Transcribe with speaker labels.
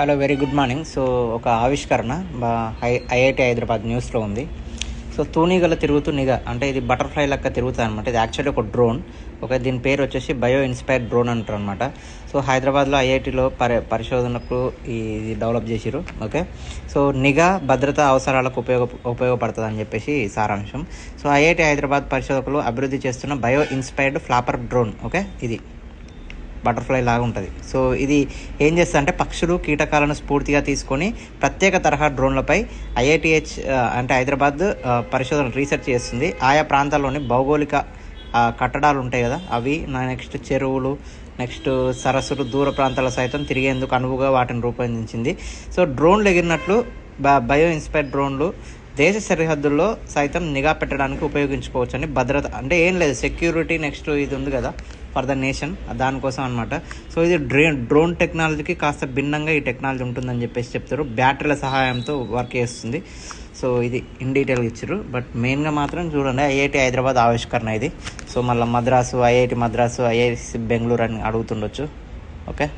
Speaker 1: Hello, very good morning. So ఒక ఆవిష్కరణ IIT Hyderabad న్యూస్లో ఉంది. సో తూనీగల తిరుగుతూ నిఘా, అంటే ఇది బటర్ఫ్లై లెక్క తిరుగుతుంది అనమాట. ఇది యాక్చువల్లీ ఒక డ్రోన్. దీని పేరు వచ్చేసి బయో ఇన్స్పైర్డ్ డ్రోన్ అంటారు అనమాట. సో హైదరాబాద్లో ఐఐటిలో పరిశోధనకు ఇది డెవలప్ చేసిరు. సో నిఘా భద్రతా అవసరాలకు ఉపయోగపడుతుంది అని చెప్పేసి సారాంశం. సో ఐఐటి హైదరాబాద్ పరిశోధకులు అభివృద్ధి చేస్తున్న బయో ఇన్స్పైర్డ్ ఫ్లాపర్ డ్రోన్. ఇది బటర్ఫ్లై లాగా ఉంటుంది. సో ఇది ఏం చేస్తా అంటే పక్షులు, కీటకాలను స్ఫూర్తిగా తీసుకొని ప్రత్యేక తరహా డ్రోన్లపై ఐఐటిహెచ్ అంటే హైదరాబాద్ పరిశోధన రీసెర్చ్ చేస్తుంది. ఆయా ప్రాంతాల్లోని భౌగోళిక కట్టడాలు ఉంటాయి కదా, అవి నెక్స్ట్ చెరువులు, నెక్స్ట్ సరస్సులు, దూర ప్రాంతాల సైతం తిరిగేందుకు అనువుగా వాటిని రూపొందించింది. సో డ్రోన్లు ఎగిరినట్లు బయో ఇన్స్పైర్డ్ డ్రోన్లు దేశ సరిహద్దుల్లో సైతం నిఘా పెట్టడానికి ఉపయోగించుకోవచ్చు అని. భద్రత అంటే ఏం లేదు, సెక్యూరిటీ నెక్స్ట్ ఇది ఉంది కదా ఫర్ ద నేషన్, దానికోసం అనమాట. సో ఇది డ్రోన్ టెక్నాలజీకి కాస్త భిన్నంగా ఈ టెక్నాలజీ ఉంటుందని చెప్పేసి చెప్తారు. బ్యాటరీల సహాయంతో వర్క్ చేస్తుంది. సో ఇది ఇన్ డీటెయిల్గా ఇచ్చారు. బట్ మెయిన్గా మాత్రం చూడండి, ఐఐటి హైదరాబాద్ ఆవిష్కరణ ఇది. సో మళ్ళీ మద్రాసు, ఐఐటి మద్రాసు, ఐఐసి బెంగళూరు అని అడుగుతుండొచ్చు. ఓకే.